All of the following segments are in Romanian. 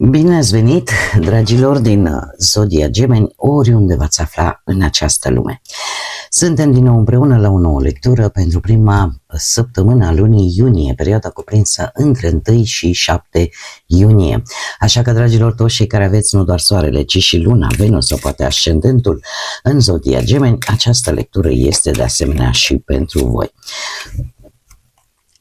Bine ați venit, dragilor din Zodia Gemeni, oriunde v-ați afla în această lume. Suntem din nou împreună la o nouă lectură pentru prima săptămână a lunii iunie, perioada cuprinsă între 1 și 7 iunie. Așa că, dragilor, toți cei care aveți nu doar soarele, ci și luna, Venus sau poate ascendentul în Zodia Gemeni, această lectură este de asemenea și pentru voi.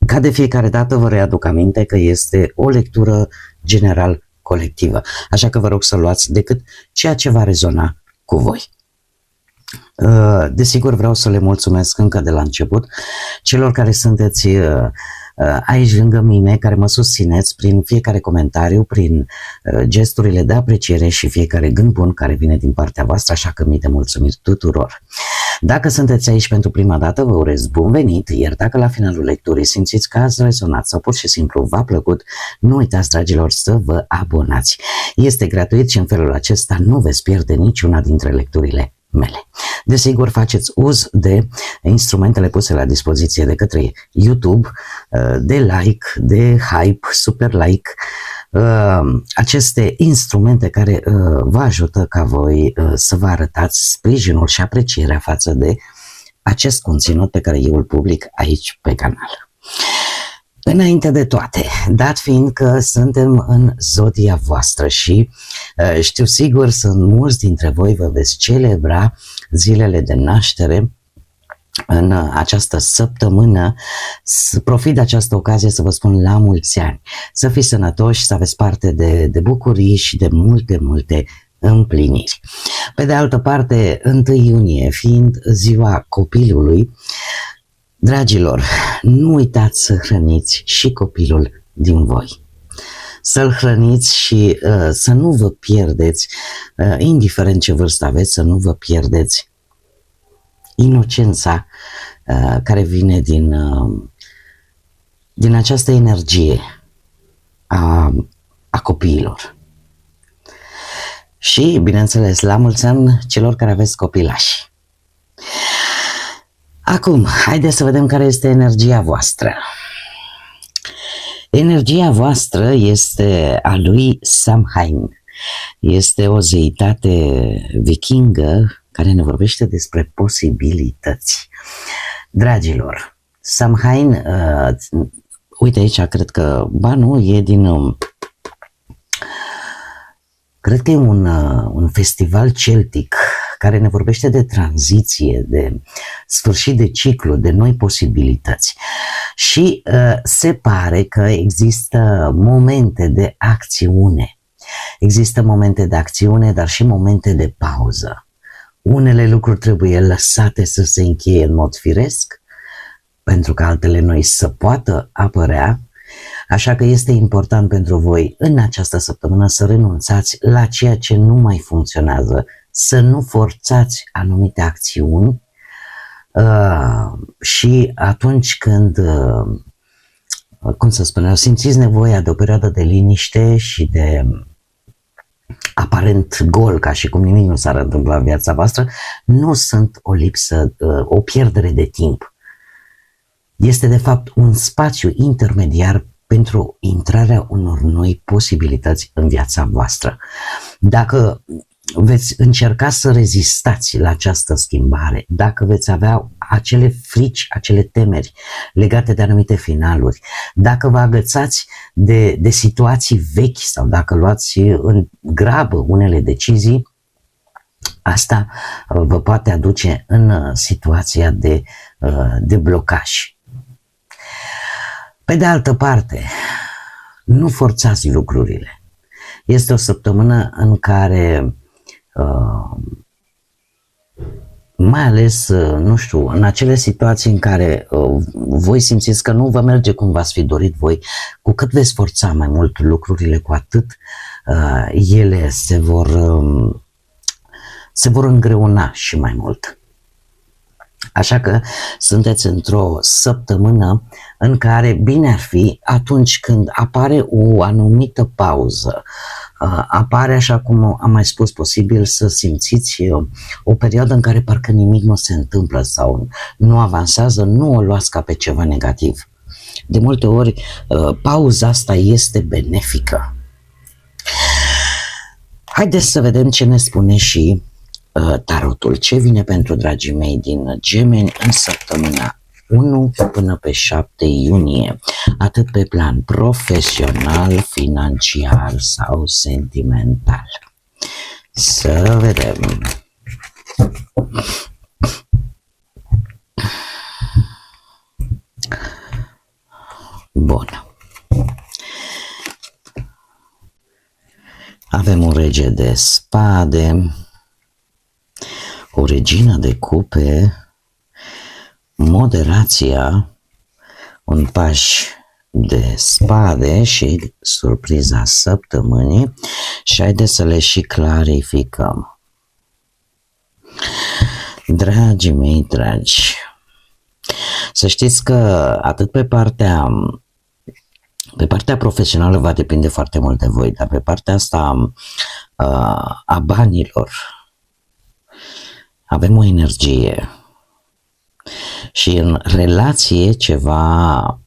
Ca de fiecare dată vă readuc aminte că este o lectură general colectivă, așa că vă rog să luați decât ceea ce va rezona cu voi. Desigur, vreau să le mulțumesc încă de la început celor care sunteți aici lângă mine, care mă susțineți prin fiecare comentariu, prin gesturile de apreciere și fiecare gând bun care vine din partea voastră, așa că mii de mulțumiri tuturor. Dacă sunteți aici pentru prima dată, vă urez bun venit, iar dacă la finalul lecturii simțiți că ați rezonat sau pur și simplu v-a plăcut, nu uitați, dragilor, să vă abonați. Este gratuit și în felul acesta nu veți pierde niciuna dintre lecturile mele. Desigur, faceți uz de instrumentele puse la dispoziție de către YouTube, de like, de hype, super like, aceste instrumente care vă ajută ca voi să vă arătați sprijinul și aprecierea față de acest conținut pe care eu îl public aici pe canal. Înainte de toate, dat fiind că suntem în zodia voastră și știu sigur sunt mulți dintre voi vă veți celebra zilele de naștere în această săptămână, să profit de această ocazie să vă spun la mulți ani, să fiți sănătoși, să aveți parte de bucurii și de multe împliniri. Pe de altă parte, 1 iunie fiind ziua copilului, dragilor, nu uitați să hrăniți și copilul din voi. Să-l hrăniți și să nu vă pierdeți, indiferent ce vârstă aveți, să nu vă pierdeți inocența care vine din această energie a copiilor. Și, bineînțeles, la mulți ani celor care aveți copilași. Acum, haideți să vedem care este energia voastră. Energia voastră este a lui Samhain. Este o zeitate vikingă care ne vorbește despre posibilități. Dragilor, Samhain, uite aici, cred că, ba nu, e cred că e un festival celtic care ne vorbește de tranziție, de sfârșit de ciclu, de noi posibilități. Și se pare că există momente de acțiune. Există momente de acțiune, dar și momente de pauză. Unele lucruri trebuie lăsate să se încheie în mod firesc, pentru că altele noi să poată apărea, așa că este important pentru voi în această săptămână să renunțați la ceea ce nu mai funcționează, să nu forțați anumite acțiuni și atunci când, cum să spun, simțiți nevoia de o perioadă de liniște și de aparent gol, ca și cum nimic nu s-ar întâmpla în viața voastră, nu sunt o lipsă, o pierdere de timp. Este de fapt un spațiu intermediar pentru intrarea unor noi posibilități în viața voastră. Dacă veți încerca să rezistați la această schimbare, dacă veți avea acele frici, acele temeri legate de anumite finaluri, dacă vă agățați de situații vechi sau dacă luați în grabă unele decizii, asta vă poate aduce în situația de blocaj. Pe de altă parte, nu forțați lucrurile. Este o săptămână în care mai ales, nu știu, în acele situații în care voi simțiți că nu vă merge cum v-ați fi dorit voi, cu cât veți forța mai mult lucrurile, cu atât ele se vor îngreuna și mai mult. Așa că sunteți într-o săptămână în care bine ar fi atunci când apare o anumită pauză, apare, așa cum am mai spus, posibil să simțiți o perioadă în care parcă nimic nu se întâmplă sau nu avansează, nu o luați ca pe ceva negativ. De multe ori pauza asta este benefică. Haideți să vedem ce ne spune și tarotul. Ce vine pentru dragii mei din Gemeni în săptămâna 1 până pe 7 iunie, atât pe plan profesional, financiar sau sentimental. Să vedem. Bun. Avem un rege de spade, o regină de cupe, moderația, un paș de spade și surpriza săptămânii și haideți să le și clarificăm. Dragii mei dragi, să știți că atât pe partea profesională va depinde foarte mult de voi, dar pe partea asta a banilor avem o energie și în relație ceva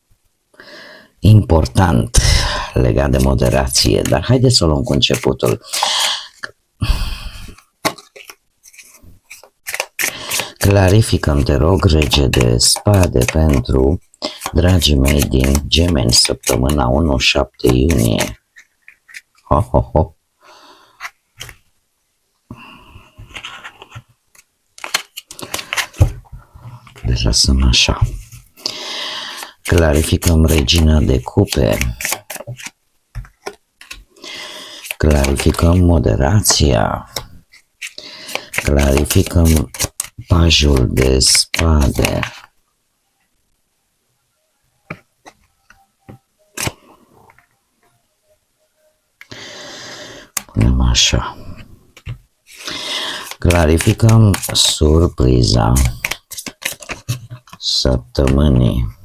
important legat de moderație, dar haideți să o luăm cu începutul. Clarificăm, te rog, rege de spade pentru dragii mei din Gemeni, săptămâna 1-7 iunie. Ho, ho, ho. Le lăsăm așa. Clarificăm regina de cupe. Clarificăm moderația. Clarificăm pajul de spade. Punem așa. Clarificăm surpriza săptămânii.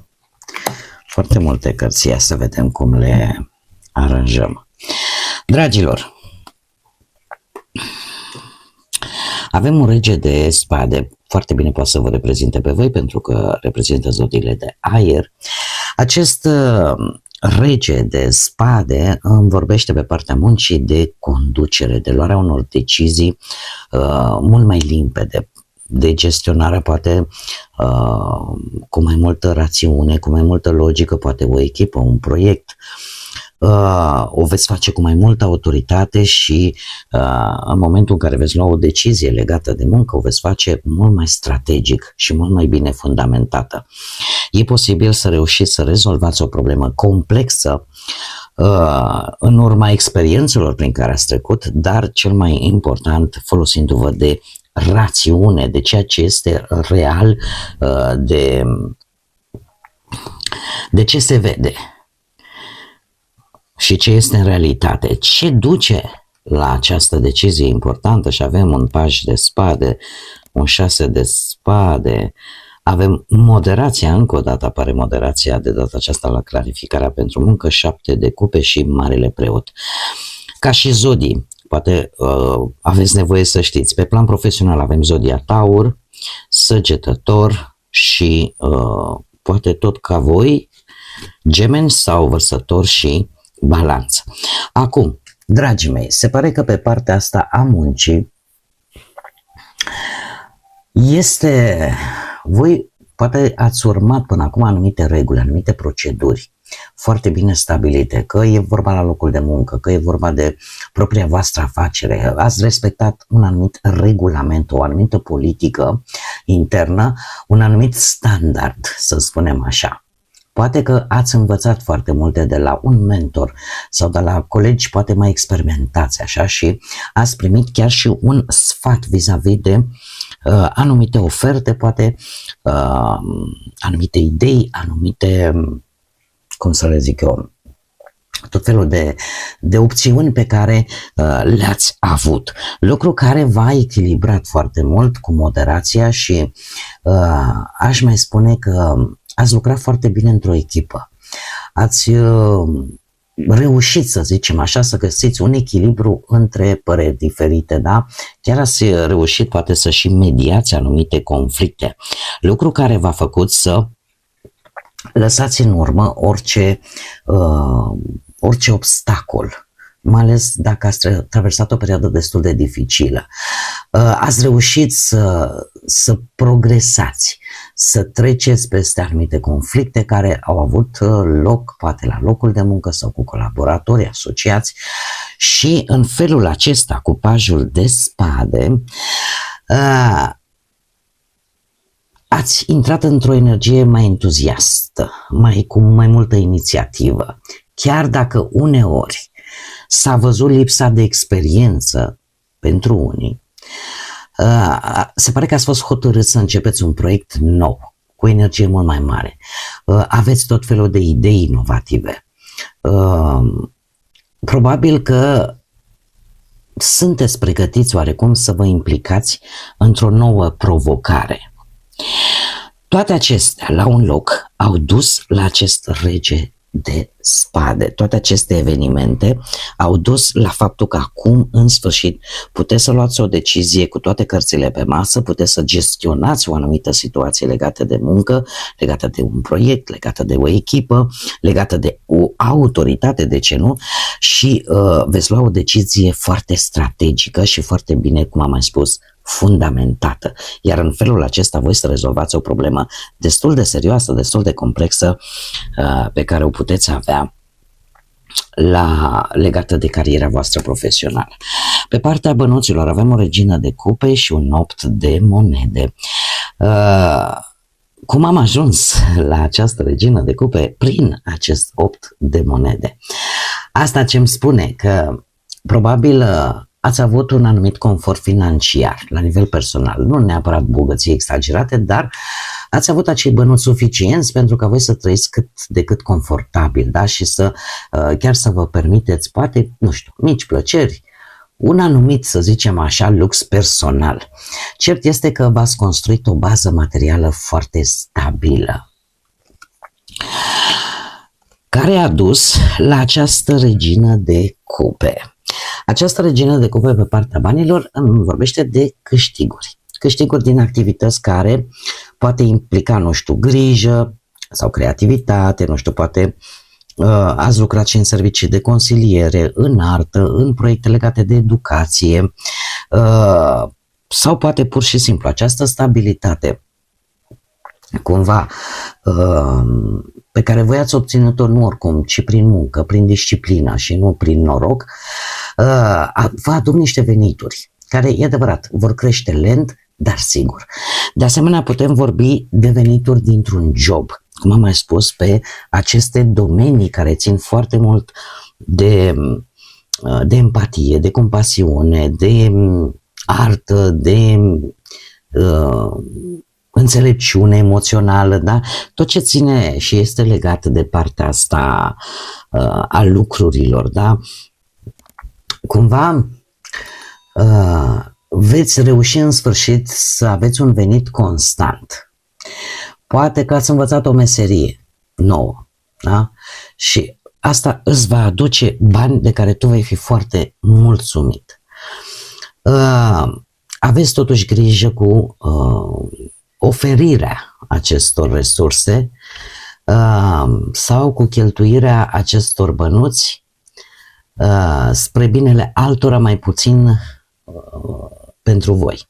Foarte multe cărți, să vedem cum le aranjăm. Dragilor, avem un rege de spade, foarte bine poate să vă reprezinte pe voi pentru că reprezintă zodiile de aer. Acest rege de spade îmi vorbește pe partea muncii de conducere, de luarea unor decizii mult mai limpede, de gestionarea poate cu mai multă rațiune, cu mai multă logică, poate o echipă, un proiect. O veți face cu mai multă autoritate și în momentul în care veți lua o decizie legată de muncă, o veți face mult mai strategic și mult mai bine fundamentată. E posibil să reușiți să rezolvați o problemă complexă în urma experiențelor prin care ați trecut, dar cel mai important folosindu-vă de rațiune, de ceea ce este real, de ce se vede și ce este în realitate, ce duce la această decizie importantă. Și avem un paș de spade, un 6 de spade, avem moderația, încă o dată apare moderația, de data aceasta la clarificarea pentru muncă, 7 de cupe și marele preot. Ca și zodii, poate aveți nevoie să știți, pe plan profesional avem zodia Taur, Săgetător și poate tot ca voi, Gemeni sau Vărsător și Balanță. Acum, dragii mei, se pare că pe partea asta a muncii voi poate ați urmat până acum anumite reguli, anumite proceduri foarte bine stabilite, că e vorba la locul de muncă, că e vorba de propria voastră afacere, ați respectat un anumit regulament, o anumită politică internă, un anumit standard, să spunem așa. Poate că ați învățat foarte multe de la un mentor sau de la colegi poate mai experimentați așa și ați primit chiar și un sfat vis-a-vis de anumite oferte, poate anumite idei, anumite, cum să le zic eu, tot felul de opțiuni pe care le-ați avut. Lucru care v-a echilibrat foarte mult cu moderația și aș mai spune că ați lucrat foarte bine într-o echipă. Ați reușit, să zicem așa, să găsiți un echilibru între păreri diferite, da? Chiar ați reușit poate să și mediați anumite conflicte. Lucru care v-a făcut să lăsați în urmă orice obstacol mai ales dacă ați traversat o perioadă destul de dificilă. Ați reușit să progresați, să treceți peste anumite conflicte care au avut loc, poate la locul de muncă sau cu colaboratori, asociați, și în felul acesta, cu pajul de spade, ați intrat într-o energie mai entuziastă, cu mai multă inițiativă. Chiar dacă uneori s-a văzut lipsa de experiență pentru unii, se pare că ați fost hotărâți să începeți un proiect nou, cu energie mult mai mare. Aveți tot felul de idei inovative. Probabil că sunteți pregătiți oarecum să vă implicați într-o nouă provocare. Toate acestea, la un loc, au dus la acest rege de spade. Toate aceste evenimente au dus la faptul că acum, în sfârșit, puteți să luați o decizie cu toate cărțile pe masă, puteți să gestionați o anumită situație legată de muncă, legată de un proiect, legată de o echipă, legată de o autoritate, de ce nu, și veți lua o decizie foarte strategică și foarte bine, cum am mai spus, fundamentată. Iar în felul acesta voi să rezolvați o problemă destul de serioasă, destul de complexă, pe care o puteți avea legată de cariera voastră profesională. Pe partea bănuților avem o regină de cupe și un 8 de monede. Cum am ajuns la această regină de cupe? Prin acest 8 de monede. Asta ce îmi spune că probabil ați avut un anumit confort financiar la nivel personal, nu neapărat bogății exagerate, dar ați avut acei bănuți suficienți pentru ca voi să trăiți cât de cât confortabil, da? Și chiar să vă permiteți, poate, nu știu, mici plăceri, un anumit, să zicem așa, lux personal. Cert este că v-ați construit o bază materială foarte stabilă, care a dus la această regină de cupe. Această regină de cupe pe partea banilor îmi vorbește de câștiguri. Câștiguri din activități care poate implica, nu știu, grijă sau creativitate, nu știu, poate ați lucrat și în servicii de consiliere, în artă, în proiecte legate de educație sau poate pur și simplu această stabilitate cumva pe care voi ați obținut-o nu oricum, ci prin muncă, prin disciplină și nu prin noroc, vă aduc niște venituri care, e adevărat, vor crește lent, dar sigur. De asemenea, putem vorbi de venituri dintr-un job, cum am mai spus, pe aceste domenii care țin foarte mult de empatie, de compasiune, de artă, de înțelepciune emoțională, da? Tot ce ține și este legat de partea asta a lucrurilor, da? Cumva veți reuși în sfârșit să aveți un venit constant. Poate că ați învățat o meserie nouă, da? Și asta îți va aduce bani de care tu vei fi foarte mulțumit. Aveți totuși grijă cu oferirea acestor resurse sau cu cheltuirea acestor bănuți spre binele altora, mai puțin pentru voi.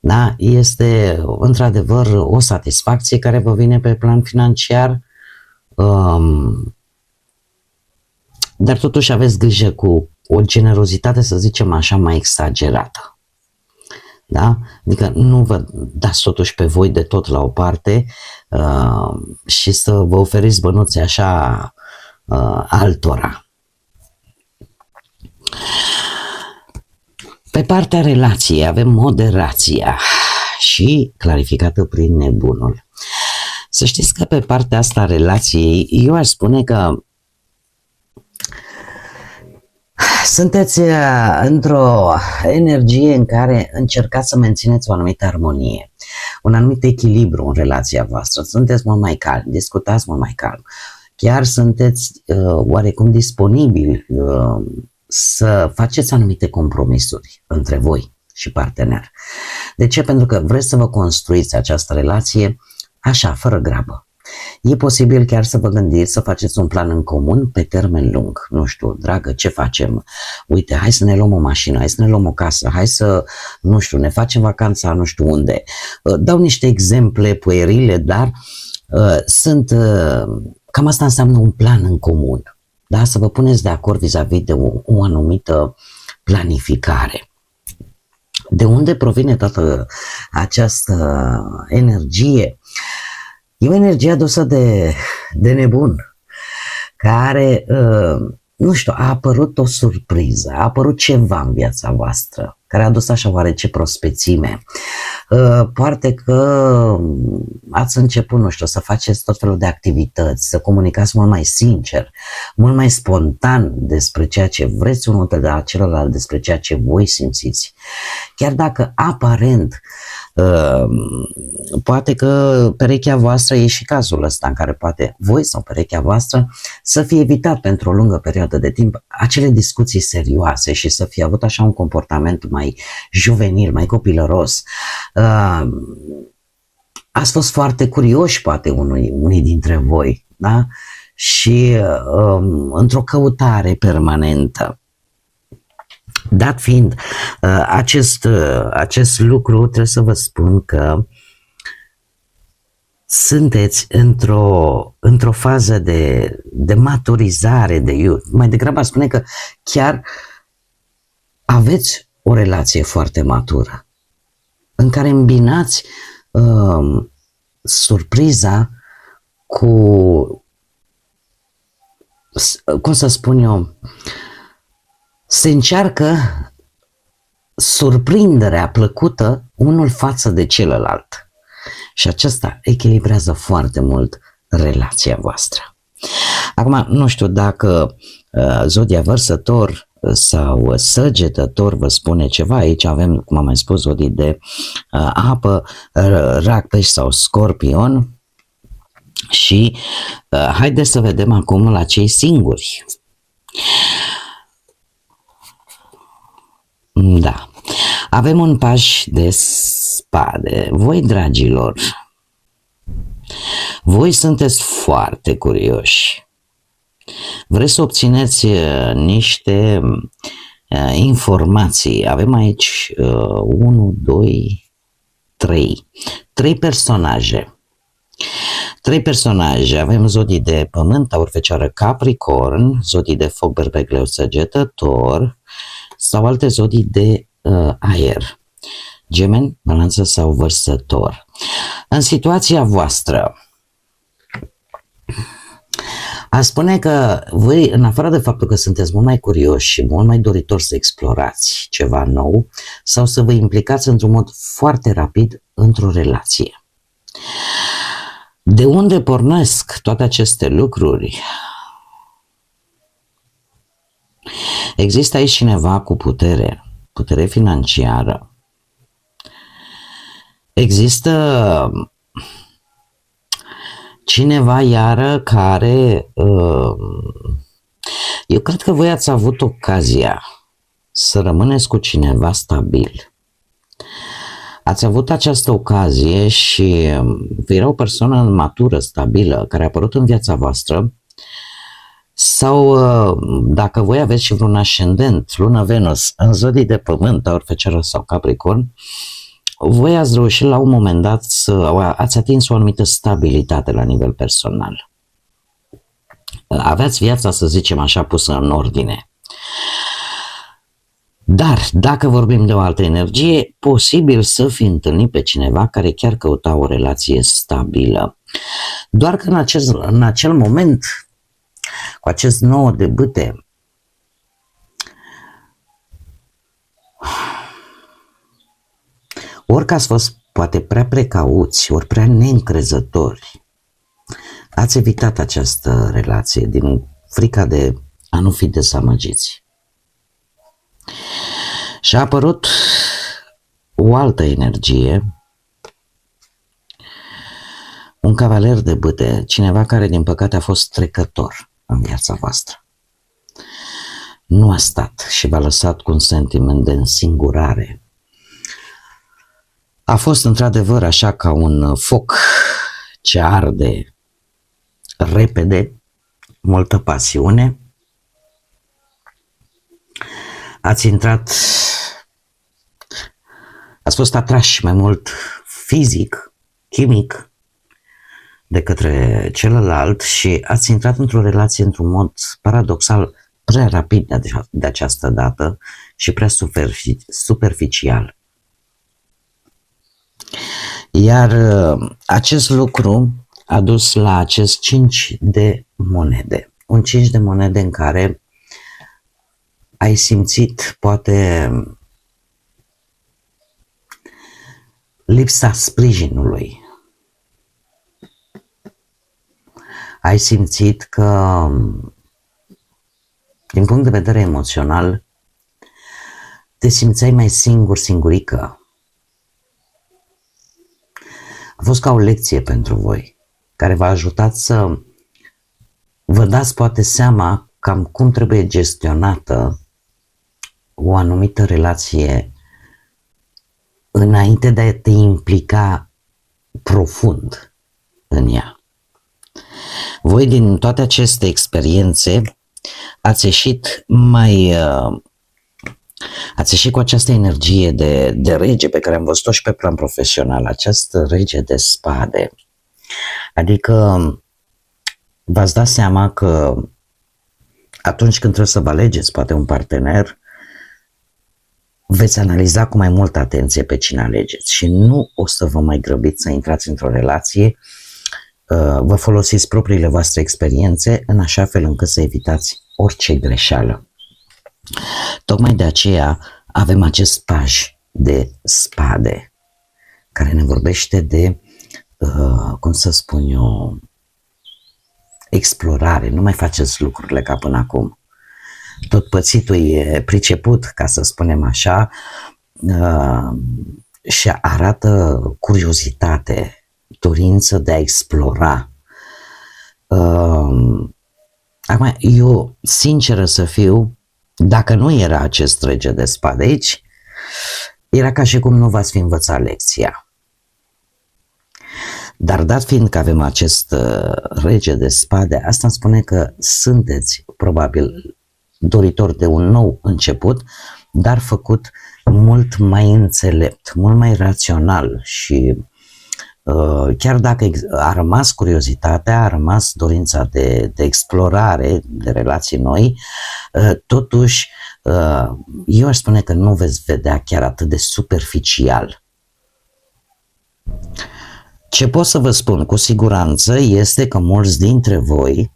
Da? Este într-adevăr o satisfacție care vă vine pe plan financiar, dar totuși aveți grijă cu o generozitate, să zicem așa, mai exagerată. Da? Adică nu vă dați totuși pe voi de tot la o parte și să vă oferiți bănuți așa altora. Pe partea relației avem moderația și clarificată prin nebunul. Să știți că pe partea asta a relației, eu aș spune că sunteți într-o energie în care încercați să mențineți o anumită armonie, un anumit echilibru în relația voastră. Sunteți mult mai calmi, discutați mult mai calm. Chiar sunteți oarecum disponibili să faceți anumite compromisuri între voi și partener. De ce? Pentru că vreți să vă construiți această relație așa, fără grabă, E posibil chiar să vă gândiți să faceți un plan în comun pe termen lung. Nu știu, dragă, ce facem? Uite, hai să ne luăm o mașină, hai să ne luăm o casă, hai să, nu știu, ne facem vacanța nu știu unde. Dau niște exemple puerile, dar cam asta înseamnă un plan în comun. Da? Să vă puneți de acord vis-a-vis de o anumită planificare. De unde provine toată această energie? E o energie adusă de nebun, care, nu știu, a apărut o surpriză, a apărut ceva în viața voastră, care a adus așa oarece prospețime. Poate că ați început, nu știu, să faceți tot felul de activități, să comunicați mult mai sincer, mult mai spontan despre ceea ce vreți unul de la celălalt, despre ceea ce voi simțiți. Chiar dacă aparent poate că perechea voastră e și cazul ăsta în care poate voi sau perechea voastră să fie evitat pentru o lungă perioadă de timp acele discuții serioase și să fie avut așa un comportament mai juvenil, mai copilăros. Ați fost foarte curioși poate unii dintre voi, da? Și într-o căutare permanentă. Dat fiind acest lucru, trebuie să vă spun că sunteți într-o fază de maturizare, mai degrabă aș spune că chiar aveți o relație foarte matură, în care îmbinați surpriza cu, cum să spun eu, se încearcă surprinderea plăcută unul față de celălalt. Și acesta echilibrează foarte mult relația voastră. Acum, nu știu dacă zodia Vărsător sau Săgetător vă spune ceva. Aici avem, cum am mai spus, zodii de apă, Rac, Pești sau Scorpion. Și haideți să vedem acum la cei singuri. Da, avem un paș de spade. Voi, dragilor, voi sunteți foarte curioși. Vreți să obțineți niște informații. Avem aici 1, 2, 3. 3 personaje. 3 personaje. Avem zodii de pământ, Taur, Fecioară, Capricorn, zodii de foc, Berbec, Leu, Săgetător sau alte zodii de aer, Gemeni, Balanță sau Vărsător. În situația voastră, aș spune că voi, în afară de faptul că sunteți mult mai curioși și mult mai doritori să explorați ceva nou sau să vă implicați într-un mod foarte rapid într-o relație. De unde pornesc toate aceste lucruri? Există aici cineva cu putere financiară. Există cineva iară care, eu cred că voi ați avut ocazia să rămâneți cu cineva stabil. Ați avut această ocazie și era o persoană matură, stabilă, care a apărut în viața voastră. Sau dacă voi aveți și vreun ascendent, Lună, Venus, în zodii de pământ, Taur, Fecioară sau Capricorn, voi ați reușit la un moment dat ați atins o anumită stabilitate la nivel personal. Aveați viața, să zicem așa, pusă în ordine. Dar dacă vorbim de o altă energie, posibil să fi întâlnit pe cineva care chiar căuta o relație stabilă. Doar că în acel moment, cu acest 9 de bâte, ori că ați fost poate prea precauți, ori prea neîncrezători, ați evitat această relație din frica de a nu fi dezamăgiți. Și a apărut o altă energie, un cavaler de bâte, cineva care din păcate a fost trecător în viața voastră. Nu a stat și v-a lăsat cu un sentiment de însingurare. A fost într-adevăr așa ca un foc ce arde repede, multă pasiune. Ați fost atrași mai mult fizic, chimic de către celălalt și ați intrat într-o relație într-un mod paradoxal prea rapid de această dată și prea superficial. Iar acest lucru a dus la acest 5 de monede. Un 5 de monede în care ai simțit poate lipsa sprijinului. Ai simțit că, din punct de vedere emoțional, te simțeai mai singurică. A fost ca o lecție pentru voi, care v-a ajutat să vă dați poate seama cam cum trebuie gestionată o anumită relație înainte de a te implica profund în ea. Voi din toate aceste experiențe ați ieșit cu această energie de rege pe care am văzut-o și pe plan profesional, această rege de spade. Adică v-ați dat seama că atunci când trebuie să vă alegeți poate un partener, veți analiza cu mai multă atenție pe cine alegeți și nu o să vă mai grăbiți să intrați într-o relație. Vă folosiți propriile voastre experiențe în așa fel încât să evitați orice greșeală. Tocmai de aceea avem acest paj de spade care ne vorbește de, cum să spun eu, explorare. Nu mai faceți lucrurile ca până acum. Tot pățitul e priceput, ca să spunem așa, și arată curiozitate, dorință de a explora. Acum, eu, sinceră să fiu, dacă nu era acest rege de spade aici, era ca și cum nu v-ați fi învățat lecția. Dar dat fiind că avem acest rege de spade, asta îmi spune că sunteți probabil doritori de un nou început, dar făcut mult mai înțelept, mult mai rațional și chiar dacă a rămas curiozitatea, a rămas dorința de explorare, de relații noi, totuși eu aș spune că nu veți vedea chiar atât de superficial. Ce pot să vă spun cu siguranță este că mulți dintre voi,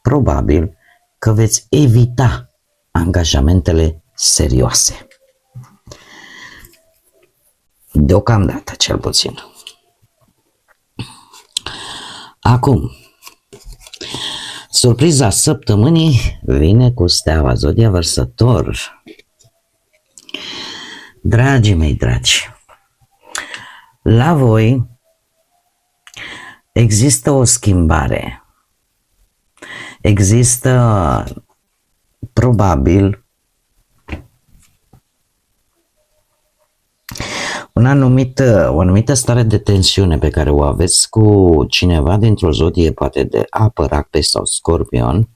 probabil, că veți evita angajamentele serioase. Deocamdată, cel puțin. Acum, surpriza săptămânii vine cu steaua Zodia Vărsător. Dragii mei dragi, la voi există o schimbare. Există probabil o anumită stare de tensiune pe care o aveți cu cineva dintr-o zodie, poate de Apă, Rac, Pești sau Scorpion,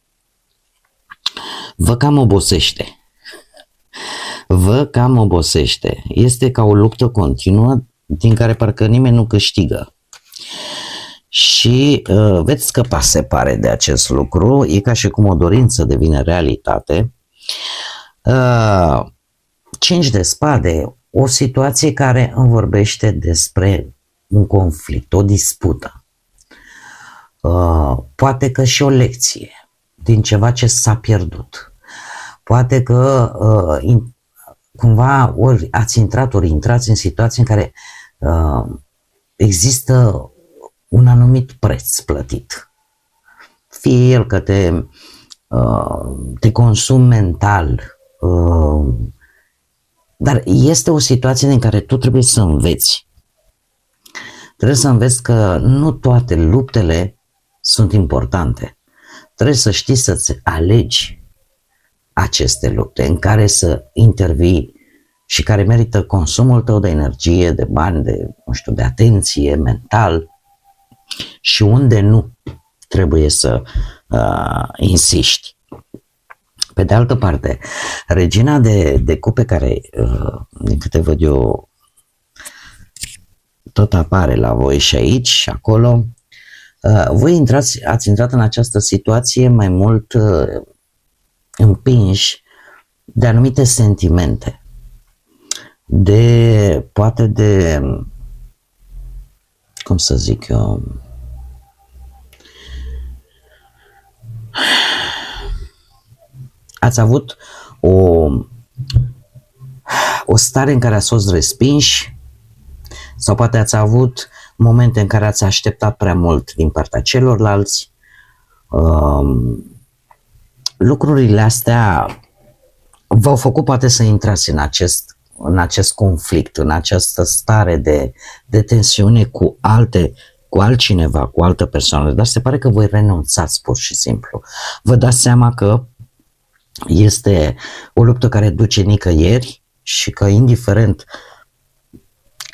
vă cam obosește. Este ca o luptă continuă din care parcă nimeni nu câștigă. Și veți scăpa, se pare, de acest lucru. E ca și cum o dorință devine realitate. 5 de spade, o situație care îmi vorbește despre un conflict, o dispută. Poate că și o lecție din ceva ce s-a pierdut. Poate că cumva ori ați intrat, ori intrați în situații în care există un anumit preț plătit. Fie el că te consumi mental, dar este o situație în care tu trebuie să înveți. Trebuie să înveți că nu toate luptele sunt importante. Trebuie să știi să-ți alegi aceste lupte în care să intervii și care merită consumul tău de energie, de bani, de atenție, mental, și unde nu. trebuie să insiști. Pe de altă parte, regina de cupe care, din câte văd eu, tot apare la voi și aici și acolo, voi ați intrat în această situație mai mult împinși de anumite sentimente, poate de, cum să zic eu, ați avut o stare în care ați fost respinși sau poate ați avut momente în care ați așteptat prea mult din partea celorlalți. Lucrurile astea v-au făcut poate să intrați în acest conflict, în această stare de tensiune cu altcineva, cu altă persoană, dar se pare că voi renunțați pur și simplu. Vă dați seama că este o luptă care duce nicăieri și că indiferent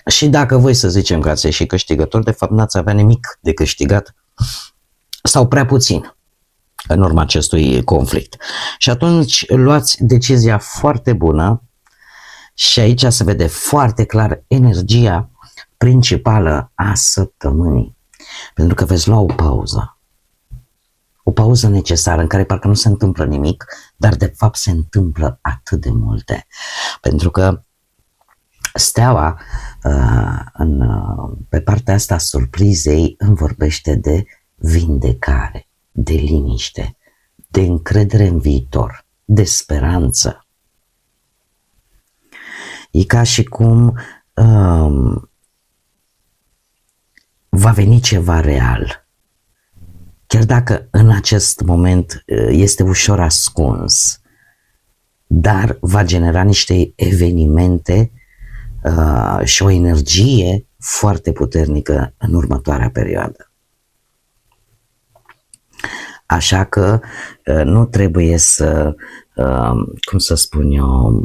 și dacă voi să zicem că ați ieșit câștigător, de fapt n-ați avea nimic de câștigat sau prea puțin în urma acestui conflict. Și atunci luați decizia foarte bună și aici se vede foarte clar energia principală a săptămânii. Pentru că veți lua o pauză. O pauză necesară în care parcă nu se întâmplă nimic, dar de fapt se întâmplă atât de multe. Pentru că steaua pe partea asta a surprizei îmi vorbește de vindecare, de liniște, de încredere în viitor, de speranță. E ca și cum va veni ceva real. Chiar dacă în acest moment este ușor ascuns, dar va genera niște evenimente și o energie foarte puternică în următoarea perioadă. Așa că nu trebuie să, cum să spun eu,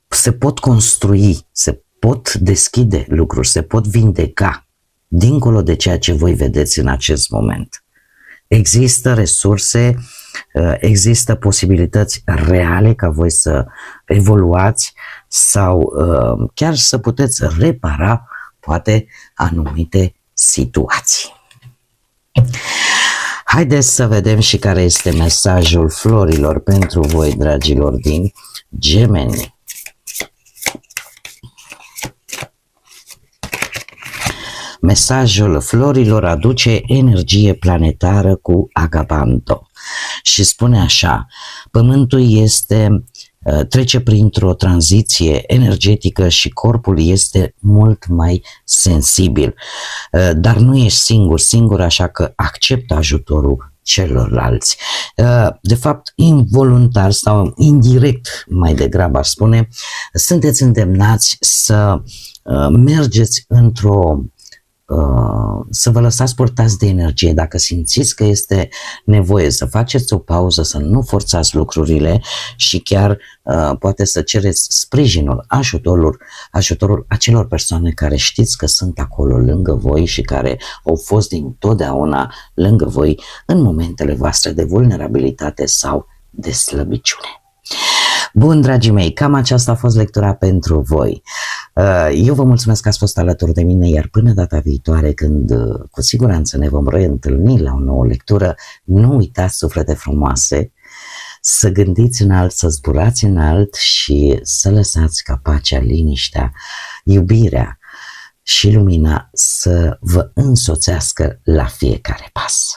se pot construi, se pot deschide lucruri, se pot vindeca dincolo de ceea ce voi vedeți în acest moment. Există resurse, există posibilități reale ca voi să evoluați sau chiar să puteți repara poate anumite situații. Haideți să vedem și care este mesajul florilor pentru voi, dragilor, din Gemeni. Mesajul florilor aduce energie planetară cu Agapando și spune așa: Pământul trece printr-o tranziție energetică și corpul este mult mai sensibil, dar nu ești singur, așa că acceptă ajutorul celorlalți. De fapt, involuntar sau indirect, mai degrabă aș spune, sunteți îndemnați să mergeți să vă lăsați purtați de energie. Dacă simțiți că este nevoie să faceți o pauză, să nu forțați lucrurile și chiar poate să cereți sprijinul, ajutorul acelor persoane care știți că sunt acolo lângă voi și care au fost dintotdeauna lângă voi în momentele voastre de vulnerabilitate sau de slăbiciune. Bun, dragii mei, cam aceasta a fost lectura pentru voi. Eu vă mulțumesc că ați fost alături de mine, iar până data viitoare, când cu siguranță ne vom reîntâlni la o nouă lectură, nu uitați, suflete frumoase, să gândiți înalt, să zburați înalt și să lăsați ca pacea, liniștea, iubirea și lumina să vă însoțească la fiecare pas.